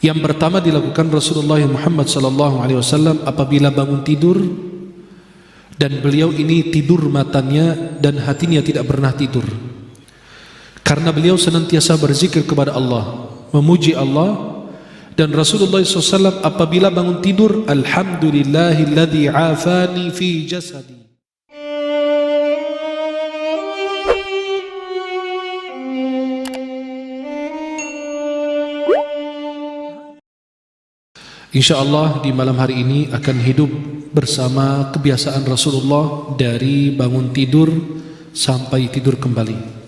Yang pertama dilakukan Rasulullah Muhammad SAW apabila bangun tidur, dan beliau ini tidur matanya dan hatinya tidak pernah tidur, karena beliau senantiasa berzikir kepada Allah, memuji Allah. Dan Rasulullah SAW apabila bangun tidur, Alhamdulillahilladzi afani fi jasadi. InsyaAllah di malam hari ini akan hidup bersama kebiasaan Rasulullah dari bangun tidur sampai tidur kembali.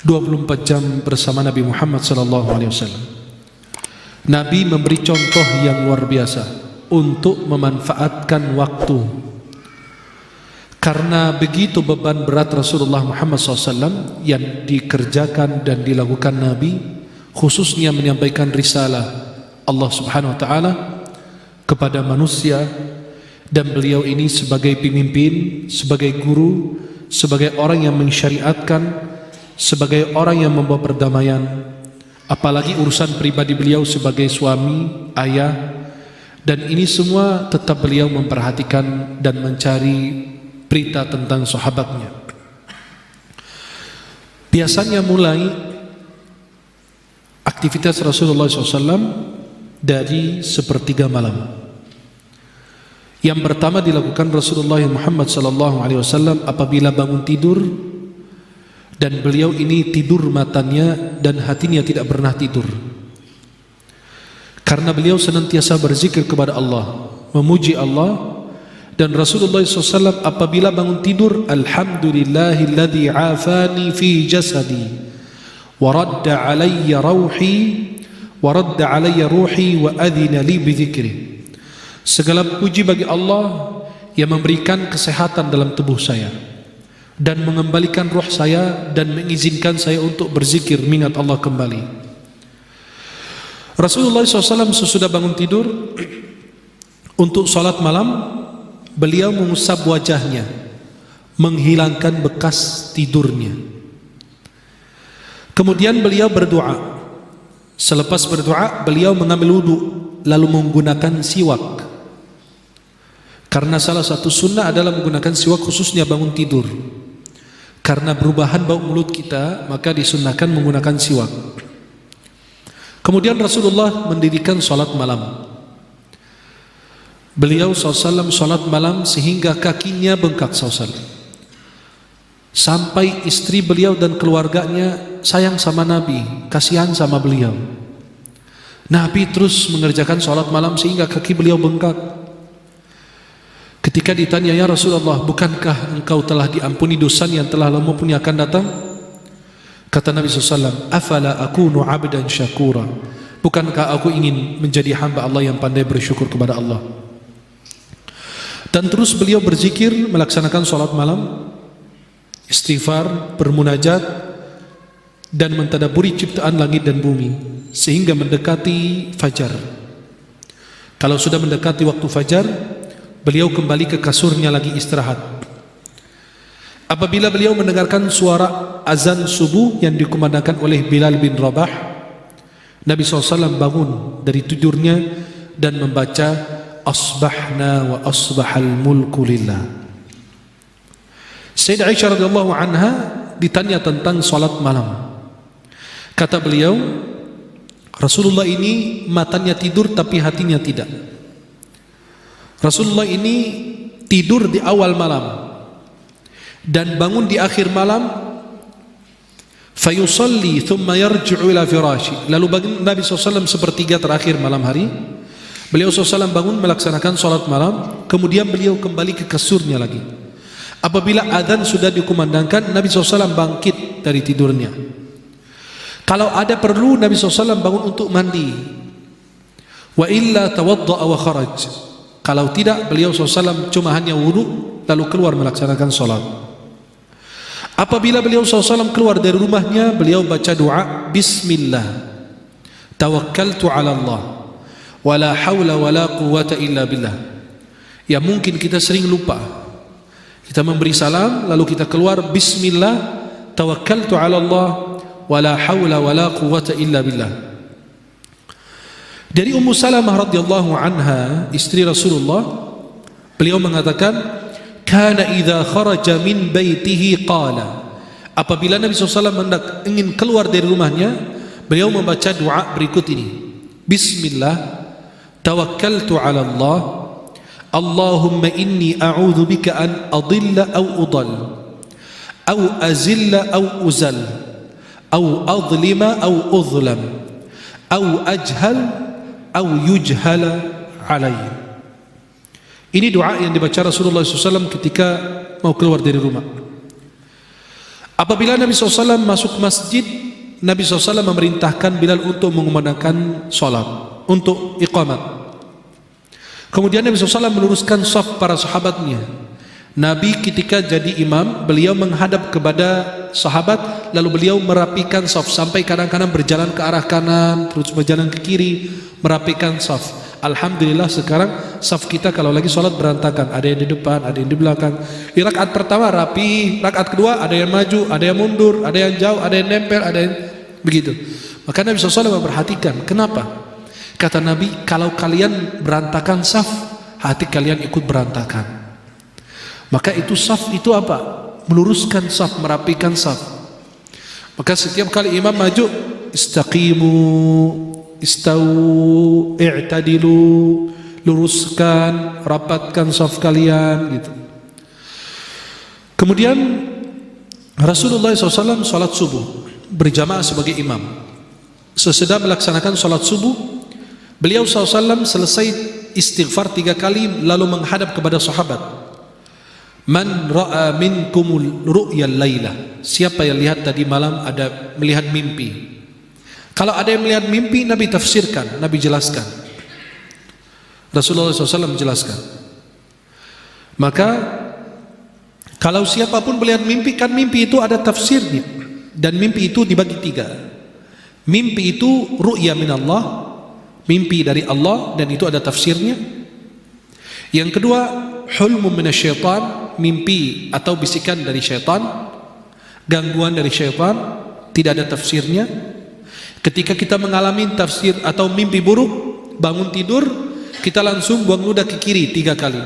24 jam bersama Nabi Muhammad SAW. Nabi memberi contoh yang luar biasa untuk memanfaatkan waktu. Karena begitu beban berat Rasulullah Muhammad SAW yang dikerjakan dan dilakukan Nabi, khususnya menyampaikan risalah Allah Subhanahu wa Ta'ala kepada manusia, dan beliau ini sebagai pemimpin, sebagai guru, sebagai orang yang mensyariatkan, sebagai orang yang membawa perdamaian, apalagi urusan pribadi beliau sebagai suami, ayah, dan ini semua tetap beliau memperhatikan dan mencari berita tentang sahabatnya. Biasanya mulai aktivitas Rasulullah SAW dari sepertiga malam. Yang pertama dilakukan Rasulullah Muhammad SAW apabila bangun tidur, dan beliau ini tidur matanya dan hatinya tidak pernah tidur, karena beliau senantiasa berzikir kepada Allah, memuji Allah. Dan Rasulullah SAW apabila bangun tidur, Alhamdulillahilladzi afani fi jasadi wa radda alayya ruhi wa adhina li bidzikri. Segala puji bagi Allah yang memberikan kesehatan dalam tubuh saya dan mengembalikan ruh saya dan mengizinkan saya untuk berzikir mengingat Allah kembali. Rasulullah SAW sesudah bangun tidur untuk salat malam, beliau mengusap wajahnya, menghilangkan bekas tidurnya. Kemudian beliau berdoa. Selepas berdoa, beliau mengambil wudu lalu menggunakan siwak. Karena salah satu sunnah adalah menggunakan siwak khususnya bangun tidur. Karena perubahan bau mulut kita, maka disunnahkan menggunakan siwak. Kemudian Rasulullah mendirikan salat malam. Beliau SAW salat malam sehingga kakinya bengkak SAW. Sampai istri beliau dan keluarganya sayang sama Nabi, kasihan sama beliau. Nabi terus mengerjakan salat malam sehingga kaki beliau bengkak. Ketika ditanya, ya Rasulullah, bukankah engkau telah diampuni dosa yang telah lama pun akan datang? Kata Nabi SAW, afala akunu abdan syakura, bukankah aku ingin menjadi hamba Allah yang pandai bersyukur kepada Allah? Dan terus beliau berzikir, melaksanakan salat malam, istighfar, bermunajat, dan mentadaburi ciptaan langit dan bumi sehingga mendekati fajar. Kalau sudah mendekati waktu fajar, beliau kembali ke kasurnya lagi istirahat. Apabila beliau mendengarkan suara azan subuh yang dikumandangkan oleh Bilal bin Rabah, Nabi SAW bangun dari tidurnya dan membaca asbahna wa asbahal mulku lillah. Sayyidah Aisyah radhiyallahu anha ditanya tentang salat malam. Kata beliau, Rasulullah ini matanya tidur tapi hatinya tidak. Rasulullah ini tidur di awal malam dan bangun di akhir malam, fayusalli thumma yarji'u ila firashi. Lalu bangun Nabi SAW sepertiga terakhir malam hari, beliau SAW bangun melaksanakan salat malam, kemudian beliau kembali ke kasurnya lagi. Apabila adzan sudah dikumandangkan, Nabi SAW bangkit dari tidurnya. Kalau ada perlu, Nabi SAW bangun untuk mandi. Wa illa tawadda'a wa kharaj. Kalau tidak, beliau SAW cuma hanya wudu lalu keluar melaksanakan salat. Apabila beliau SAW keluar dari rumahnya, beliau baca doa, Bismillah, tawakkaltu ala Allah, wala hawla wala quwwata illa billah. Ya mungkin kita sering lupa. Kita memberi salam lalu kita keluar, Bismillah, tawakkaltu ala Allah, wala hawla wala quwwata illa billah. Dari Ummu Salamah radhiyallahu anha, istri Rasulullah, beliau mengatakan, kana idza kharaja min baitihi qala, apabila Nabi SAW hendak ingin keluar dari rumahnya, beliau membaca doa berikut ini. Bismillah, tawakkaltu ala Allah, Allahumma inni a'udzu bika an adilla aw udall, aw azilla aw uzal, aw adlima aw udlam, aw ajhal aw yujhala alayya. Ini doa yang dibaca Rasulullah SAW ketika mau keluar dari rumah. Apabila Nabi SAW masuk masjid, Nabi SAW memerintahkan Bilal untuk mengumandangkan salat, untuk iqamat. Kemudian Nabi SAW meluruskan saf para sahabatnya. Nabi ketika jadi imam, beliau menghadap kepada sahabat, lalu beliau merapikan saf sampai kadang-kadang berjalan ke arah kanan, terus berjalan ke kiri, merapikan saf. Alhamdulillah sekarang saf kita kalau lagi sholat berantakan, ada yang di depan, ada yang di belakang. Di rakaat pertama rapi, rakaat kedua ada yang maju, ada yang mundur, ada yang jauh, ada yang nempel, ada yang begitu. Maka Nabi SAW memperhatikan. Kenapa? Kata Nabi, kalau kalian berantakan saf, hati kalian ikut berantakan. Maka itu saf itu apa? Meluruskan saf, merapikan saf. Maka setiap kali imam maju, istaqimu, istawu, i'tadilu, luruskan, rapatkan saf kalian gitu. Kemudian Rasulullah SAW salat subuh berjamaah sebagai imam. Sesudah melaksanakan salat subuh, beliau SAW selesai istighfar 3 kali lalu menghadap kepada sahabat. Man ra'a minkumul ru'yal lailah, siapa yang lihat tadi malam ada melihat mimpi. Kalau ada yang melihat mimpi, Nabi tafsirkan, Nabi jelaskan. Rasulullah SAW menjelaskan. Maka kalau siapapun melihat mimpi, kan mimpi itu ada tafsirnya. Dan mimpi itu dibagi 3. Mimpi itu ru'ya min Allah, mimpi dari Allah, dan itu ada tafsirnya. Yang kedua, hulmun minasyaitan, mimpi atau bisikan dari syaitan, gangguan dari syaitan, tidak ada tafsirnya. Ketika kita mengalami tafsir atau mimpi buruk, bangun tidur, kita langsung buang ludah ke kiri 3 kali.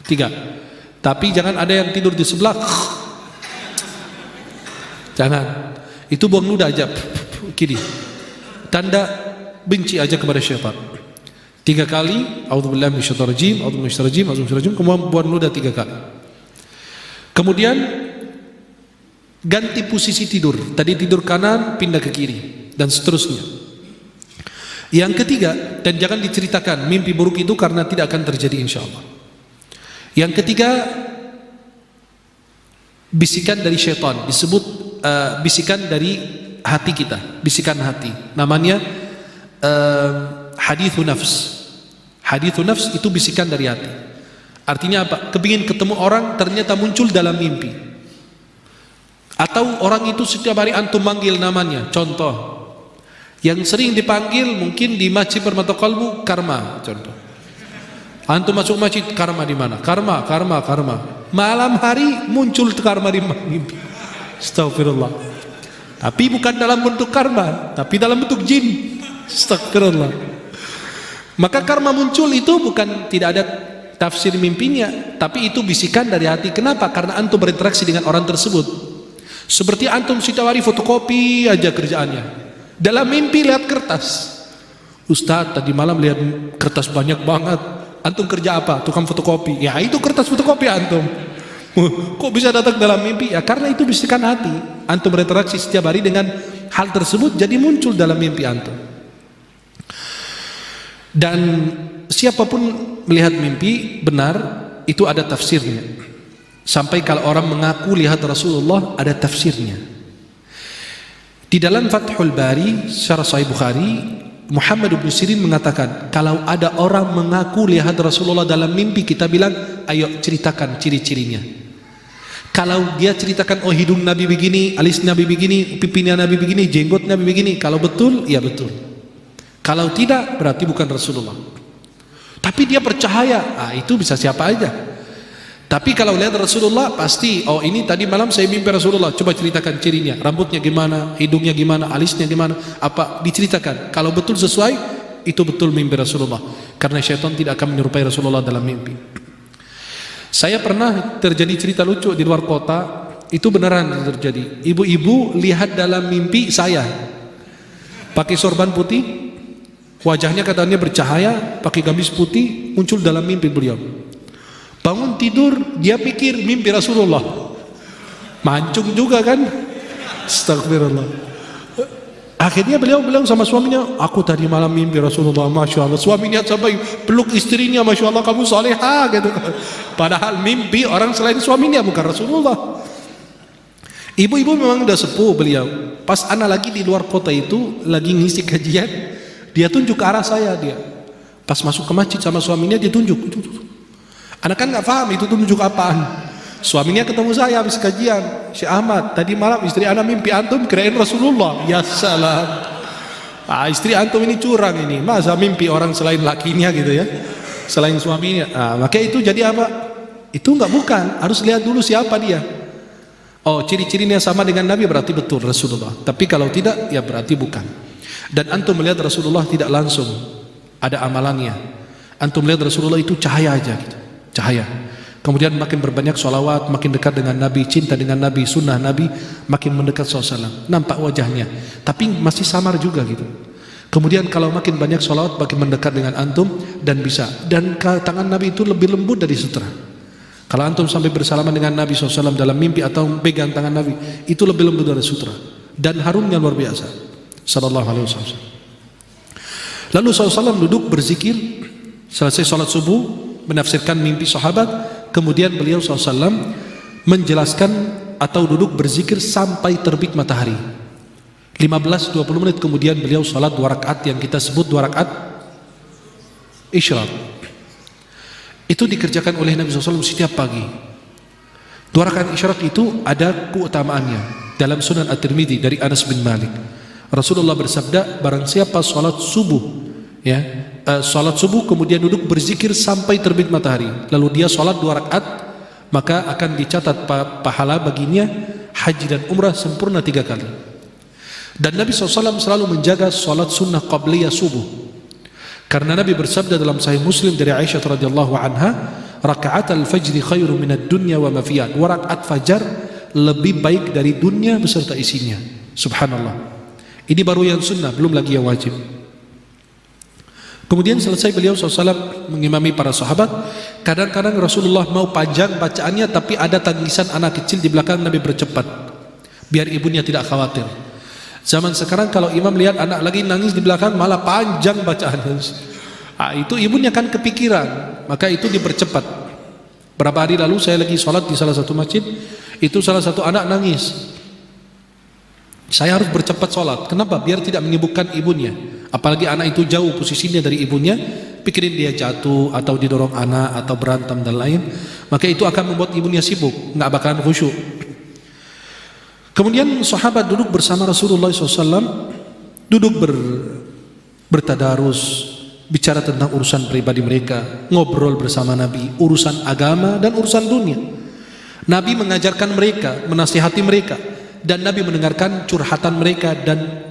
3. Tapi jangan ada yang tidur di sebelah. Jangan. Itu buang ludah aja kiri. Tanda benci aja kepada syaitan. 3 kali, a'udzubillahi minasyaitonir rajim, a'udzubillahi minasyaitonir rajim, a'udzubillahi minasyaitonir rajim, kemudian buang ludah 3 kali. Kemudian ganti posisi tidur. Tadi tidur kanan, pindah ke kiri, dan seterusnya. Yang ketiga, dan jangan diceritakan mimpi buruk itu karena tidak akan terjadi insyaallah. Yang ketiga, bisikan dari syaitan, disebut bisikan dari hati kita, bisikan hati. Namanya hadithu nafs. Hadithu nafs itu bisikan dari hati. Artinya apa? Kepingin ketemu orang, ternyata muncul dalam mimpi. Atau orang itu setiap hari antum manggil namanya. Contoh, yang sering dipanggil mungkin di Masjid Permata Qalbu, Karma. Contoh, antum masuk masjid, Karma di mana? Karma, Karma, Karma. Malam hari muncul Karma di mimpi. Astagfirullah. Tapi bukan dalam bentuk karma, tapi dalam bentuk jin. Astagfirullah. Maka karma muncul itu bukan tidak ada tafsir mimpinya, tapi itu bisikan dari hati. Kenapa? Karena antum berinteraksi dengan orang tersebut. Seperti antum setiap hari fotokopi aja kerjaannya. Dalam mimpi lihat kertas. Ustaz, tadi malam lihat kertas banyak banget. Antum kerja apa? Tukang fotokopi. Ya itu kertas fotokopi antum. Kok bisa datang dalam mimpi? Ya karena itu bisikan hati. Antum berinteraksi setiap hari dengan hal tersebut, jadi muncul dalam mimpi antum. Dan siapapun melihat mimpi benar, itu ada tafsirnya. Sampai kalau orang mengaku lihat Rasulullah, ada tafsirnya. Di dalam Fathul Bari syarah Sahih Bukhari, Muhammad bin Sirin mengatakan, kalau ada orang mengaku lihat Rasulullah dalam mimpi, kita bilang, ayo ceritakan ciri-cirinya. Kalau dia ceritakan, oh hidung Nabi begini, alis Nabi begini, pipinya Nabi begini, jenggot Nabi begini, kalau betul, ya betul. Kalau tidak, berarti bukan Rasulullah. Tapi dia percaya, itu bisa siapa aja. Tapi kalau lihat Rasulullah, pasti, oh ini tadi malam saya mimpi Rasulullah, coba ceritakan cirinya, rambutnya gimana, hidungnya gimana, alisnya gimana, apa diceritakan. Kalau betul sesuai, itu betul mimpi Rasulullah, karena syaitan tidak akan menyerupai Rasulullah dalam mimpi. Saya pernah terjadi cerita lucu di luar kota, itu beneran terjadi. Ibu-ibu lihat dalam mimpi saya pakai sorban putih, wajahnya katanya bercahaya, pakai gamis putih, muncul dalam mimpi beliau. Bangun tidur, dia pikir mimpi Rasulullah. Mancung juga kan? Astagfirullah. Akhirnya beliau bilang sama suaminya, aku tadi malam mimpi Rasulullah, Masya Allah. Suaminya sampai peluk istrinya, Masya Allah kamu salehah gitu. Padahal mimpi orang selain suaminya, bukan Rasulullah. Ibu-ibu memang udah sepuh beliau. Pas anak lagi di luar kota itu, lagi ngisi kajian, dia tunjuk ke arah saya dia. Pas masuk ke masjid sama suaminya, dia tunjuk. Anak kan gak paham itu tunjuk apaan. Suaminya ketemu saya habis kajian, Syekh Ahmad, tadi malam istri anak mimpi antum kirain Rasulullah. Ya salam. Istri antum ini curang ini. Masa mimpi orang selain lakinya gitu ya, selain suaminya. Maka itu jadi apa? Itu enggak, bukan. Harus lihat dulu siapa dia. Oh, ciri-cirinya sama dengan Nabi berarti betul Rasulullah. Tapi kalau tidak, ya berarti bukan. Dan antum melihat Rasulullah tidak langsung ada amalannya. Antum melihat Rasulullah itu cahaya aja gitu. Cahaya. Kemudian makin berbanyak sholawat, makin dekat dengan Nabi, cinta dengan Nabi, sunnah Nabi, makin mendekat SAW. Nampak wajahnya, tapi masih samar juga gitu. Kemudian kalau makin banyak sholawat, makin mendekat dengan antum dan bisa. Dan tangan Nabi itu lebih lembut dari sutra. Kalau antum sampai bersalaman dengan Nabi SAW dalam mimpi atau pegang tangan Nabi, itu lebih lembut dari sutra. Dan harumnya luar biasa. Sallallahu alaihi wasallam. Lalu SAW duduk berzikir, selesai sholat subuh, menafsirkan mimpi sahabat. Kemudian beliau SAW menjelaskan atau duduk berzikir sampai terbit matahari. 15-20 menit kemudian beliau salat 2 rakaat yang kita sebut 2 rakaat isyraq. Itu dikerjakan oleh Nabi SAW setiap pagi. 2 rakaat isyraq itu ada keutamaannya. Dalam Sunan At-Tirmidzi dari Anas bin Malik, Rasulullah bersabda, barang siapa salat subuh salat subuh kemudian duduk berzikir sampai terbit matahari, lalu dia salat 2 rakaat, maka akan dicatat pahala baginya haji dan umrah sempurna 3 kali. Dan Nabi SAW selalu menjaga salat sunnah qabliyah subuh, karena Nabi bersabda dalam Sahih Muslim dari Aisyah radhiyallahu anha, rakaat al-fajri khairu minad dunya wa ma fiha. 2 rakaat fajar lebih baik dari dunia beserta isinya. Subhanallah. Ini baru yang sunnah, belum lagi yang wajib. Kemudian selesai beliau SAW mengimami para sahabat. Kadang-kadang Rasulullah mau panjang bacaannya, tapi ada tangisan anak kecil di belakang, Nabi bercepat biar ibunya tidak khawatir. Zaman sekarang kalau imam lihat anak lagi nangis di belakang, malah panjang bacaannya. Itu ibunya kan kepikiran, maka itu dipercepat. Berapa hari lalu saya lagi sholat di salah satu masjid, itu salah satu anak nangis. Saya harus bercepat sholat. Kenapa? Biar tidak menyibukkan ibunya. Apalagi anak itu jauh posisinya dari ibunya, pikirin dia jatuh atau didorong anak atau berantem dan lain, maka itu akan membuat ibunya sibuk, nggak bakalan khusyuk. Kemudian sahabat duduk bersama Rasulullah SAW, duduk bertadarus, bicara tentang urusan pribadi mereka, ngobrol bersama Nabi, urusan agama dan urusan dunia. Nabi mengajarkan mereka, menasihati mereka, dan Nabi mendengarkan curhatan mereka dan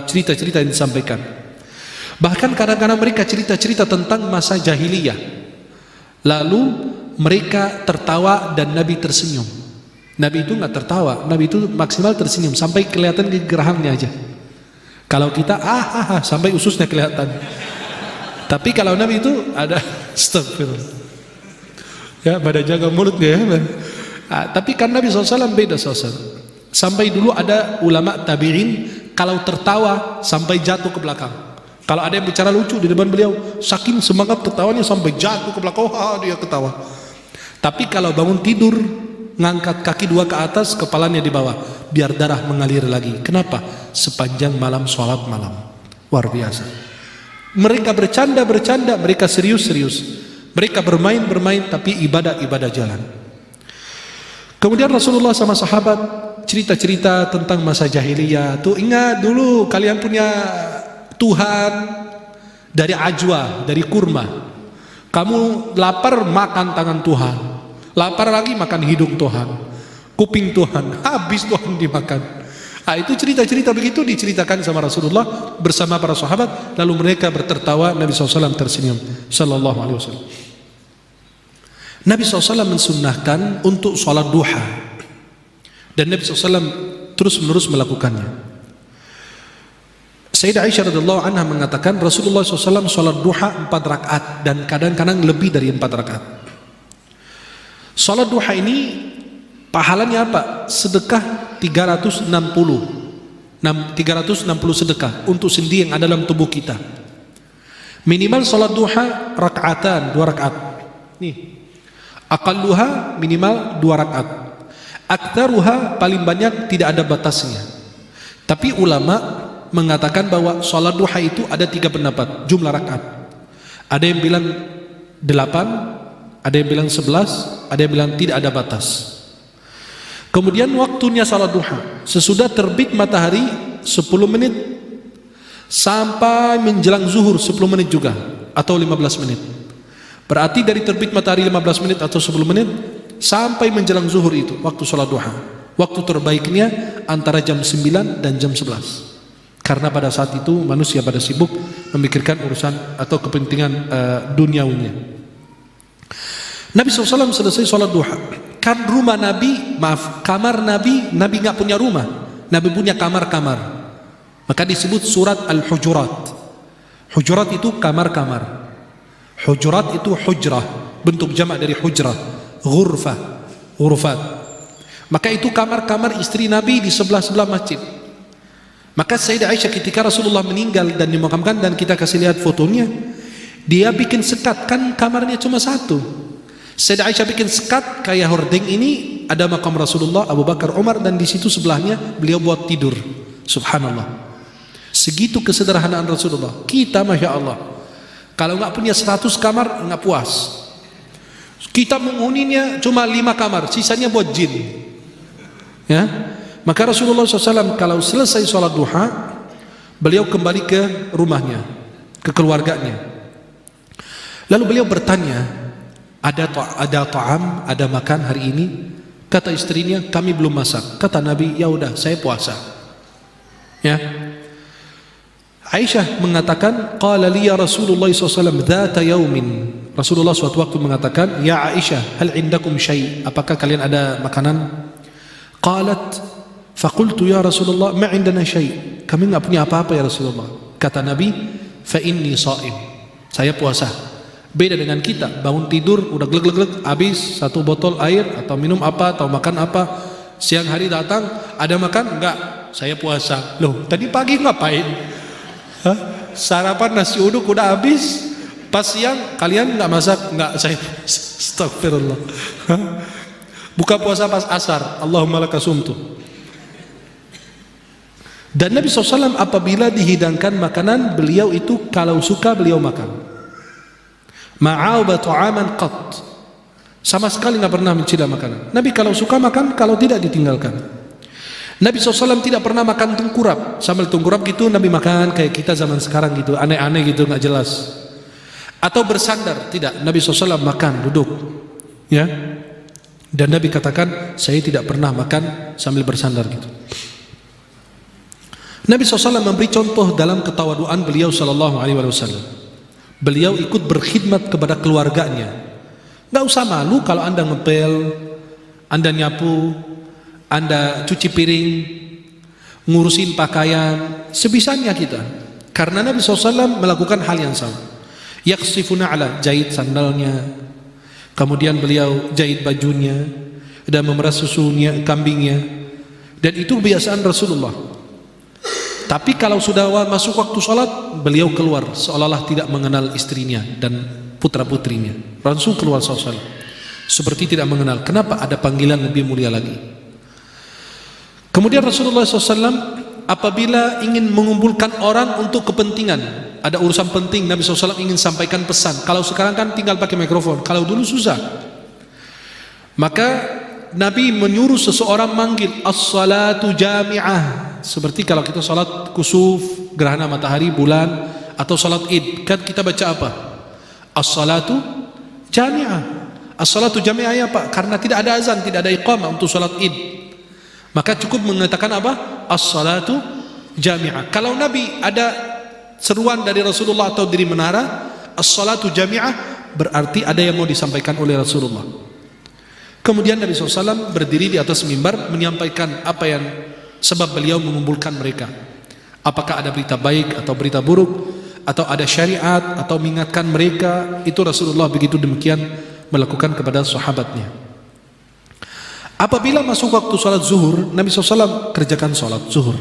cerita-cerita yang disampaikan. Bahkan kadang-kadang mereka cerita-cerita tentang masa jahiliyah, lalu mereka tertawa dan Nabi tersenyum. Nabi itu nggak tertawa, Nabi itu maksimal tersenyum sampai kelihatan gerahannya aja. Kalau kita sampai ususnya kelihatan. Tapi kalau Nabi itu ada astagfirullah, ya pada jaga mulutnya ya. Tapi kan Nabi SAW beda SAW. Sampai dulu ada ulama tabi'in, kalau tertawa sampai jatuh ke belakang. Kalau ada yang bicara lucu di depan beliau, saking semangat ketawanya sampai jatuh ke belakang, dia ketawa. Tapi kalau bangun tidur, ngangkat kaki 2 ke atas, kepalanya di bawah, biar darah mengalir lagi. Kenapa? Sepanjang malam sholat malam. Luar biasa. Mereka bercanda, mereka serius. Mereka bermain, tapi ibadah jalan. Kemudian Rasulullah sama sahabat cerita-cerita tentang masa jahiliyah. Tuh ingat dulu kalian punya Tuhan dari ajwa, dari kurma. Kamu lapar makan tangan Tuhan, lapar lagi makan hidung Tuhan, kuping Tuhan, habis Tuhan dimakan. Itu cerita-cerita begitu diceritakan sama Rasulullah bersama para sahabat, lalu mereka bertertawa, Nabi SAW tersenyum sallallahu alaihi wasallam. Nabi SAW mensunnahkan untuk sholat duha, dan Nabi SAW terus-menerus melakukannya. Sayyidah Aisyah radhiyallahu anha mengatakan Rasulullah SAW sholat duha 4 rakaat dan kadang-kadang lebih dari 4 rakaat. Sholat duha ini pahalanya apa? Sedekah 360 sedekah untuk sendi yang ada dalam tubuh kita. Minimal sholat duha rakaatan, 2 rakaat. Nih, aqalluha minimal 2 rakaat. Aktsaruha paling banyak tidak ada batasnya. Tapi ulama mengatakan bahwa sholat duha itu ada 3 pendapat jumlah rakaat. Ada yang bilang 8, ada yang bilang 11, ada yang bilang tidak ada batas. Kemudian waktunya sholat duha sesudah terbit matahari 10 menit sampai menjelang zuhur 10 menit juga atau 15 menit. Berarti dari terbit matahari 15 menit atau 10 menit sampai menjelang zuhur itu waktu sholat duha. Waktu terbaiknya antara jam 9 dan jam 11. Karena pada saat itu manusia pada sibuk memikirkan urusan atau kepentingan duniawinya. Nabi SAW selesai sholat duha. Kan rumah Nabi, kamar Nabi nggak punya rumah. Nabi punya kamar-kamar. Maka disebut surat Al-Hujurat. Hujurat itu kamar-kamar. Hujurat itu hujrah, bentuk jamak dari hujrah. Ghurfah, ghurfat. Maka itu kamar-kamar istri Nabi di sebelah-sebelah masjid. Maka Sayyidah Aisyah ketika Rasulullah meninggal dan dimakamkan, dan kita kasih lihat fotonya, dia bikin sekat, kan kamarnya cuma 1. Sayyidah Aisyah bikin sekat kayak hordeng ini, ada makam Rasulullah, Abu Bakar, Umar, dan di situ sebelahnya beliau buat tidur. Subhanallah. Segitu kesederhanaan Rasulullah. Kita Masya Allah, kalau nggak punya 100 kamar nggak puas. Kita menghuninya cuma 5 kamar, sisanya buat jin. Ya. Maka Rasulullah SAW kalau selesai sholat duha, beliau kembali ke rumahnya, ke keluarganya. Lalu beliau bertanya, ada ta'am, ada makan hari ini? Kata istrinya, kami belum masak. Kata Nabi, ya udah, saya puasa. Ya. Aisyah mengatakan, qala li ya Rasulullah SAW dzata yaumin. Rasulullah suatu waktu mengatakan, ya Aisyah, hal indakum syai'? Apakah kalian ada makanan? Qalat, faqultu ya Rasulullah ma indana syai'. Kami enggak punya apa-apa ya Rasulullah. Kata Nabi, fa inni shaim. Saya puasa. Beda dengan kita, bangun tidur udah glek-glek habis 1 botol air atau minum apa atau makan apa. Siang hari datang, ada makan? Enggak, saya puasa. Loh, tadi pagi ngapain? Hah? Sarapan nasi uduk udah habis. Pas siang kalian enggak masak? Enggak, saya astagfirullah. Buka puasa pas asar. Allahumma laka sumtu. Dan Nabi SAW apabila dihidangkan makanan, beliau itu kalau suka beliau makan. Ma'auba ta'aman qat. Sama sekali nggak pernah mencela makanan. Nabi kalau suka makan, kalau tidak ditinggalkan. Nabi SAW tidak pernah makan tengkurap. Sambil tengkurap gitu Nabi makan kayak kita zaman sekarang gitu, aneh-aneh gitu, nggak jelas. Atau bersandar, tidak. Nabi SAW makan duduk. Ya. Dan Nabi katakan, saya tidak pernah makan sambil bersandar gitu. Nabi SAW memberi contoh dalam ketawaduan beliau sallallahu alaihi wasallam. Beliau ikut berkhidmat kepada keluarganya. Gak usah malu kalau anda ngepel, anda nyapu, anda cuci piring, ngurusin pakaian, sebisanya kita. Karena Nabi SAW melakukan hal yang sama. Yaksifuna ala, jahit sandalnya, kemudian beliau jahit bajunya dan memerah susunya, kambingnya. Dan itu kebiasaan Rasulullah. Tapi kalau sudah masuk waktu sholat, beliau keluar seolah-olah tidak mengenal istrinya dan putra-putrinya. Langsung keluar sholat, seperti tidak mengenal. Kenapa? Ada panggilan lebih mulia lagi. Kemudian Rasulullah SAW apabila ingin mengumpulkan orang untuk kepentingan, ada urusan penting, Nabi SAW ingin sampaikan pesan. Kalau sekarang kan tinggal pakai mikrofon, kalau dulu susah. Maka Nabi menyuruh seseorang manggil as-salatu jami'ah. Seperti kalau kita salat kusuf, gerhana matahari, bulan, atau salat id, kan kita baca apa? As-salatu jami'ah. As-salatu jami'ah apa? Karena tidak ada azan, tidak ada iqamah untuk salat id. Maka cukup mengatakan apa? as-salatu jami'ah. Kalau Nabi ada seruan dari Rasulullah atau dari menara, as-salatu jami'ah, berarti ada yang mau disampaikan oleh Rasulullah. Kemudian Nabi SAW berdiri di atas mimbar menyampaikan apa yang sebab beliau mengumpulkan mereka. Apakah ada berita baik atau berita buruk, atau ada syariat, atau mengingatkan mereka. Itu Rasulullah begitu demikian melakukan kepada sahabatnya. Apabila masuk waktu sholat zuhur, Nabi SAW kerjakan sholat zuhur,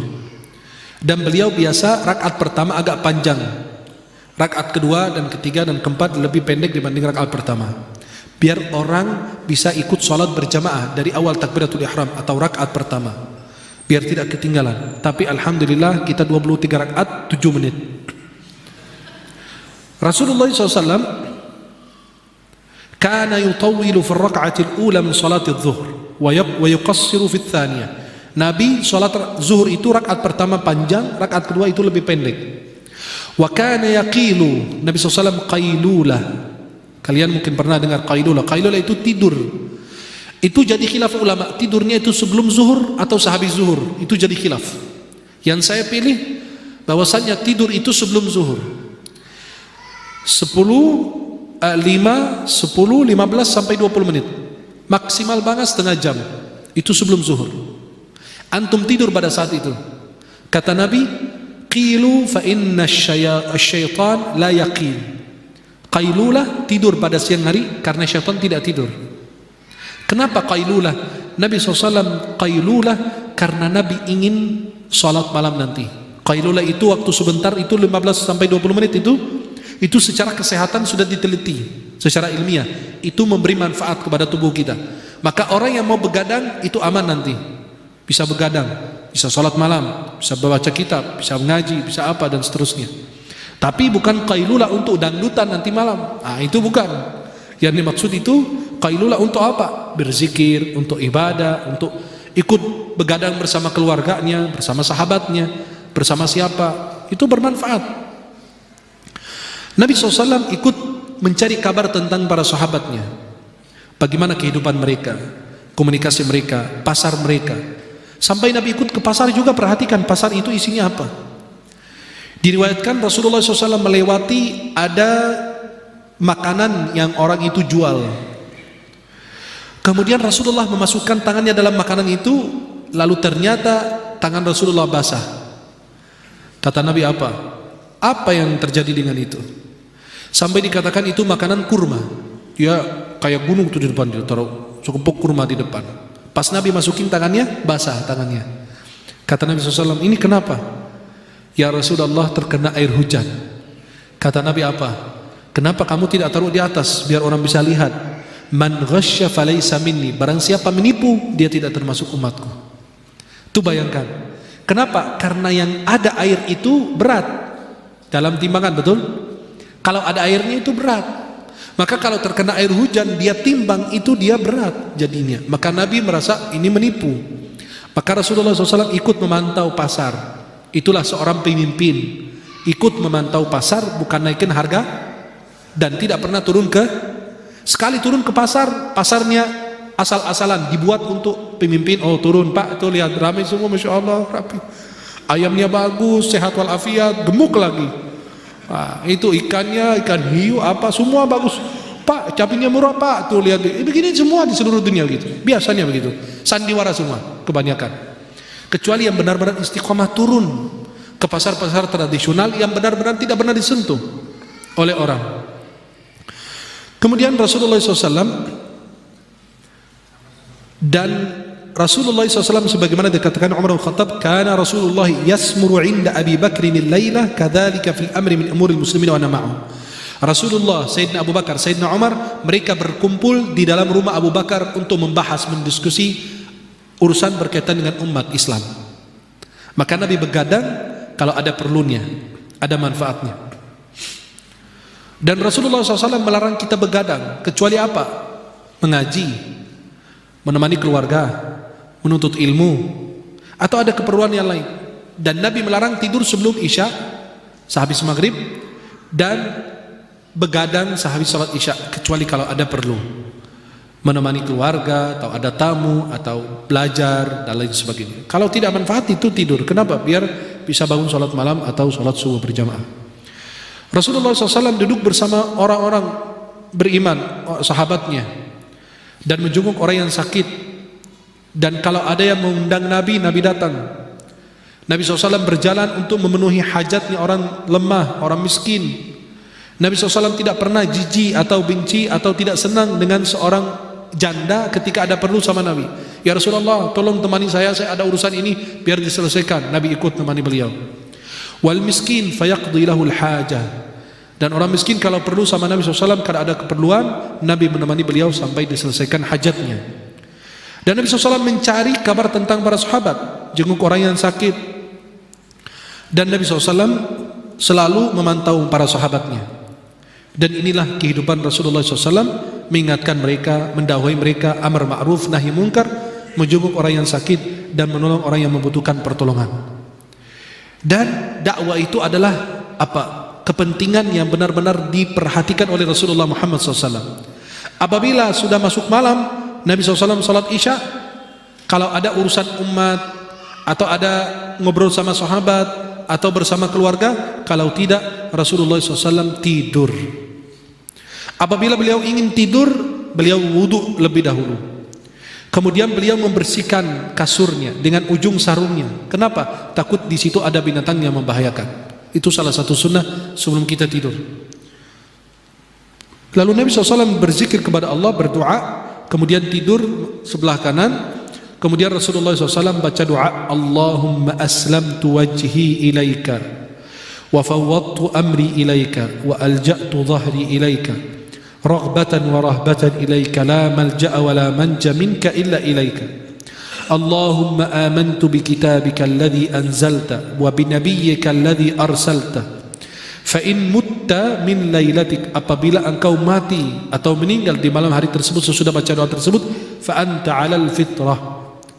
dan beliau biasa rakaat pertama agak panjang, rakaat kedua dan ketiga dan keempat lebih pendek dibanding rakaat pertama, biar orang bisa ikut sholat berjamaah dari awal takbiratul ihram atau rakaat pertama, biar tidak ketinggalan. Tapi alhamdulillah kita 23 rakaat 7 menit. Rasulullah SAW kana yutawwilu fi ar-rak'ati al-ula min salati adh-dhuhr wa yuqassiru fi ath-thaniyah. Nabi salat zuhur itu rakaat pertama panjang, rakaat kedua itu lebih pendek. Wa kana yaqilu, Nabi SAW qailulah. Kalian mungkin pernah dengar qailulah. Qailulah itu tidur. Itu jadi khilaf ulama, tidurnya itu sebelum zuhur atau sehabis zuhur. Itu jadi khilaf. Yang saya pilih bahwasanya tidur itu sebelum zuhur. 10, 5, 10, 15 sampai 20 menit. Maksimal banget setengah jam. Itu sebelum zuhur. Antum tidur pada saat itu. Kata Nabi, qilu fa inna syaitan la yaqil. Qailulah, tidur pada siang hari karena syaitan tidak tidur. Kenapa qailulah? Nabi SAW qailulah karena Nabi ingin salat malam nanti. Qailulah itu waktu sebentar, itu 15 sampai 20 menit itu secara kesehatan sudah diteliti secara ilmiah, itu memberi manfaat kepada tubuh kita. Maka orang yang mau begadang itu aman nanti, bisa begadang, bisa sholat malam, bisa baca kitab, bisa mengaji, bisa apa dan seterusnya. Tapi bukan qailulah untuk dangdutan nanti malam. Itu bukan. Yang dimaksud itu qailulah untuk apa? Berzikir, untuk ibadah, untuk ikut begadang bersama keluarganya, bersama sahabatnya, bersama siapa, itu bermanfaat. Nabi SAW ikut mencari kabar tentang para sahabatnya, bagaimana kehidupan mereka, komunikasi mereka, pasar mereka. Sampai Nabi ikut ke pasar juga, perhatikan pasar itu isinya apa. Diriwayatkan Rasulullah SAW melewati ada makanan yang orang itu jual. Kemudian Rasulullah memasukkan tangannya dalam makanan itu, lalu ternyata tangan Rasulullah basah. Kata Nabi, apa? Apa yang terjadi dengan itu? Sampai dikatakan itu makanan kurma. Ya kayak gunung tuh di depan, dia taruh sekepok kurma di depan. Pas Nabi masukin tangannya, basah tangannya. Kata Nabi SAW, ini kenapa? Ya Rasulullah, terkena air hujan. Kata Nabi, apa? Kenapa kamu tidak taruh di atas biar orang bisa lihat? Man ghasya falaysa minni, barang siapa menipu dia tidak termasuk umatku. Tuh bayangkan. Kenapa? Karena yang ada air itu berat dalam timbangan, betul? Kalau ada airnya itu berat. Maka kalau terkena air hujan dia timbang, itu dia berat jadinya. Maka Nabi merasa ini menipu. Maka Rasulullah SAW ikut memantau pasar. Itulah seorang pemimpin, ikut memantau pasar, bukan naikin harga, dan tidak pernah turun ke, sekali turun ke pasar, pasarnya asal-asalan dibuat untuk pemimpin. Oh turun pak, itu lihat ramai semua, Masya Allah, rapi, ayamnya bagus, sehat walafiat, gemuk lagi. Itu ikannya, ikan hiu apa semua bagus pak, cabenya murah pak, tuh lihat, begini semua di seluruh dunia gitu. Biasanya begitu, sandiwara semua kebanyakan. Kecuali yang benar-benar istiqomah turun ke pasar-pasar tradisional yang benar-benar tidak pernah disentuh oleh orang. Kemudian Rasulullah SAW dan Rasulullah SAW sebagaimana dikatakan Umar bin Khattab, kana Rasulullah yasmuru inda Abi Bakrin al-lailah kadzalika fil amri min umuril muslimin wa ana ma'ahu. Rasulullah, Sayyidina Abu Bakar, Sayyidina Umar, mereka berkumpul di dalam rumah Abu Bakar untuk membahas, mendiskusi urusan berkaitan dengan umat Islam. Maka Nabi begadang kalau ada perlunya, ada manfaatnya. Dan Rasulullah SAW melarang kita begadang kecuali apa? Mengaji, menemani keluarga, menuntut ilmu, atau ada keperluan yang lain. Dan Nabi melarang tidur sebelum Isya, sehabis maghrib, dan begadang sehabis salat Isya, kecuali kalau ada perlu. menemani keluarga, atau ada tamu, atau belajar dan lain sebagainya. Kalau tidak manfaat itu tidur. Kenapa? Biar bisa bangun sholat malam atau sholat subuh berjamaah. Rasulullah SAW duduk bersama orang-orang beriman, sahabatnya, dan menjenguk orang yang sakit. Dan kalau ada yang mengundang Nabi, Nabi datang. Nabi SAW berjalan untuk memenuhi hajatnya orang lemah, orang miskin. Nabi SAW tidak pernah jijik atau benci atau tidak senang dengan seorang janda ketika ada perlu sama Nabi. Ya Rasulullah, tolong temani saya ada urusan ini, biar diselesaikan. Nabi ikut temani beliau. Wal miskin fayaqdi lahul hajah. Dan orang miskin kalau perlu sama Nabi SAW, kalau ada keperluan, Nabi menemani beliau sampai diselesaikan hajatnya. Dan Nabi SAW mencari kabar tentang para sahabat, jenguk orang yang sakit. Dan Nabi SAW selalu memantau para sahabatnya. Dan inilah kehidupan Rasulullah SAW, mengingatkan mereka, mendakwai mereka, amar ma'ruf nahi munkar, menjenguk orang yang sakit dan menolong orang yang membutuhkan pertolongan. Dan dakwah itu adalah apa? Kepentingan yang benar-benar diperhatikan oleh Rasulullah Muhammad SAW. Apabila sudah masuk malam, Nabi SAW salat Isya, kalau ada urusan umat atau ada ngobrol sama sahabat atau bersama keluarga, kalau tidak Rasulullah SAW tidur. Apabila beliau ingin tidur, beliau wudu lebih dahulu. Kemudian beliau membersihkan kasurnya dengan ujung sarungnya. Kenapa? Takut di situ ada binatang yang membahayakan. Itu salah satu sunnah sebelum kita tidur. Lalu Nabi SAW berzikir kepada Allah, berdoa, kemudian tidur sebelah kanan. Kemudian Rasulullah SAW baca doa, Allahumma aslamtu wajhi ilaika wa fawwadtu amri ilaika wa alja'tu dhahri ilaika raghbatan wa rahbatan ilaika la malja'a wa la manja minka illa ilaika. Allahumma amantu bi kitabika alladhi anzalta wa bi nabiyyika alladhi arsalta fa in mutta min lailatik, apabila engkau mati atau meninggal di malam hari tersebut sesudah baca doa tersebut, fa anta 'alal fitrah,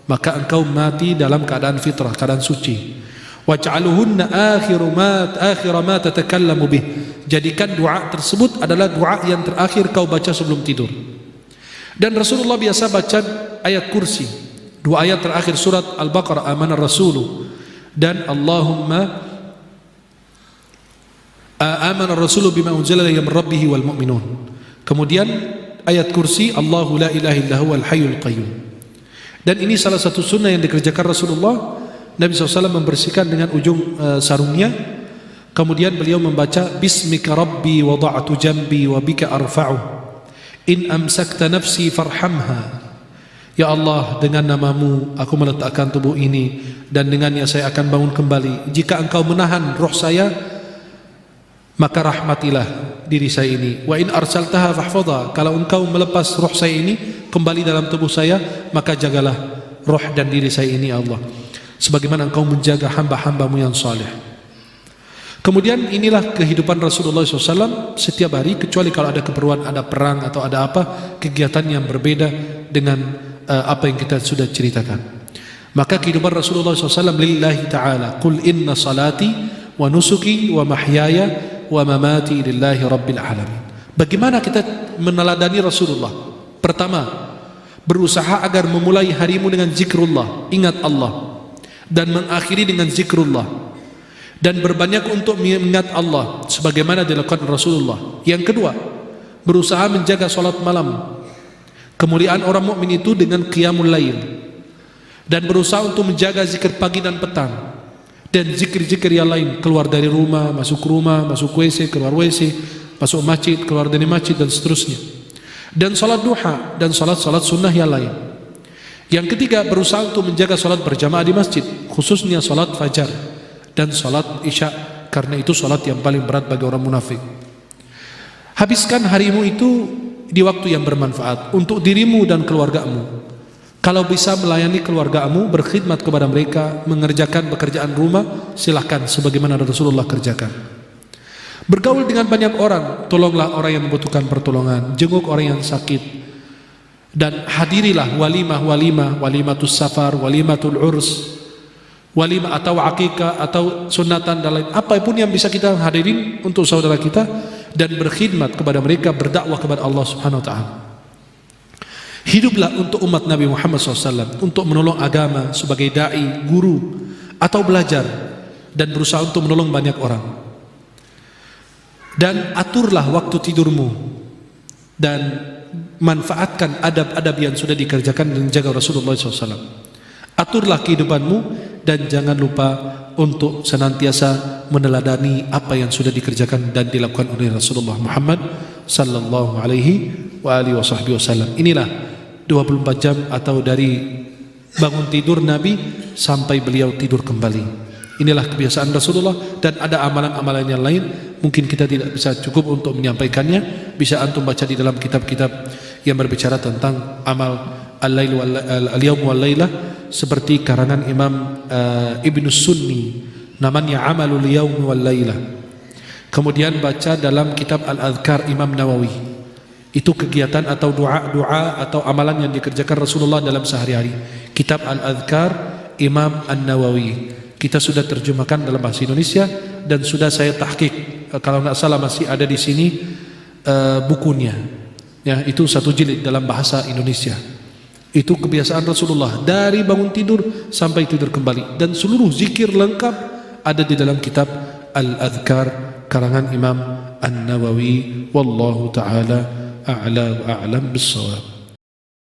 maka engkau mati dalam keadaan fitrah, keadaan suci. Waj'alhunna akhir ma tatakallamu bih, jadikan doa tersebut adalah doa yang terakhir kau baca sebelum tidur. Dan Rasulullah biasa baca ayat kursi, dua ayat terakhir surat Al-Baqarah, amanar rasulu dan Allahumma amanar rasulu bima unzila ilayhi min rabbih wal mu'minun. Kemudian ayat kursi, Allahu la ilaha illa huwal hayyul qayyum. Dan ini salah satu sunnah yang dikerjakan Rasulullah. Nabi SAW membersihkan dengan ujung sarungnya. Kemudian beliau membaca, Bismika Rabbi wada'tu jambi wa bika arfa'u in amsakta nafsi farhamha. Ya Allah, dengan namamu aku meletakkan tubuh ini, dan dengannya saya akan bangun kembali. Jika engkau menahan roh saya, maka rahmatilah diri saya ini. Wa in arsaltaha fahfadha, kalau engkau melepas roh saya ini kembali dalam tubuh saya, maka jagalah roh dan diri saya ini, Allah, sebagaimana engkau menjaga hamba-hambamu yang saleh. Kemudian inilah kehidupan Rasulullah SAW setiap hari, kecuali kalau ada keperluan, ada perang atau ada apa, kegiatan yang berbeda dengan apa yang kita sudah ceritakan. Maka kehidupan Rasulullah SAW lillahi ta'ala, Qul inna salati wa nusuki wa mahyaya wa mamati lillahi rabbil alamin. Bagaimana kita meneladani Rasulullah? Pertama, berusaha agar memulai harimu dengan zikrullah, ingat Allah, dan mengakhiri dengan zikrullah, dan berbanyak untuk mengingat Allah sebagaimana dilakukan Rasulullah. Yang kedua, berusaha menjaga salat malam. Kemuliaan orang mukmin itu dengan qiyamul lail, dan berusaha untuk menjaga zikir pagi dan petang, dan zikir-zikir yang lain, keluar dari rumah, masuk WC, keluar WC, masuk masjid, keluar dari masjid, dan seterusnya. Dan salat duha dan salat-salat sunnah yang lain. Yang ketiga, berusaha untuk menjaga salat berjamaah di masjid, khususnya salat fajar dan salat isya, karena itu salat yang paling berat bagi orang munafik. Habiskan harimu itu di waktu yang bermanfaat untuk dirimu dan keluargamu. Kalau bisa melayani keluargamu, berkhidmat kepada mereka, mengerjakan pekerjaan rumah, silahkan sebagaimana Rasulullah kerjakan. Bergaul dengan banyak orang, tolonglah orang yang membutuhkan pertolongan, jenguk orang yang sakit, dan hadirilah walimatus safar, walimatul urs, walimah atau akikah atau sunatan dan lain, apapun yang bisa kita hadirin untuk saudara kita, dan berkhidmat kepada mereka, berdakwah kepada Allah Subhanahu wa ta'ala. Hiduplah untuk umat Nabi Muhammad SAW, untuk menolong agama sebagai da'i, guru, atau belajar dan berusaha untuk menolong banyak orang. Dan aturlah waktu tidurmu dan manfaatkan adab-adab yang sudah dikerjakan dan dijaga Rasulullah SAW. Aturlah kehidupanmu dan jangan lupa untuk senantiasa meneladani apa yang sudah dikerjakan dan dilakukan oleh Rasulullah Muhammad sallallahu alaihi wasallam. Inilah 24 jam atau dari bangun tidur Nabi sampai beliau tidur kembali. Inilah kebiasaan Rasulullah, dan ada amalan-amalan yang lain mungkin kita tidak bisa cukup untuk menyampaikannya. Bisa antum baca di dalam kitab-kitab yang berbicara tentang amal al-yawm wal laylah, seperti karangan Imam Ibn Sunni namanya Amalul Yawm wal Laylah. Kemudian baca dalam kitab Al-Adhkar Imam Nawawi, itu kegiatan atau doa-doa atau amalan yang dikerjakan Rasulullah dalam sehari-hari. Kitab Al-Adhkar Imam An-Nawawi kita sudah terjemahkan dalam bahasa Indonesia dan sudah saya tahqiq, kalau nggak salah masih ada di sini bukunya ya, itu 1 jilid dalam bahasa Indonesia. Itu kebiasaan Rasulullah dari bangun tidur sampai tidur kembali, dan seluruh zikir lengkap ada di dalam kitab Al-Adhkar karangan Imam An-Nawawi. Wallahu ta'ala a'la wa a'lam bis-shawab.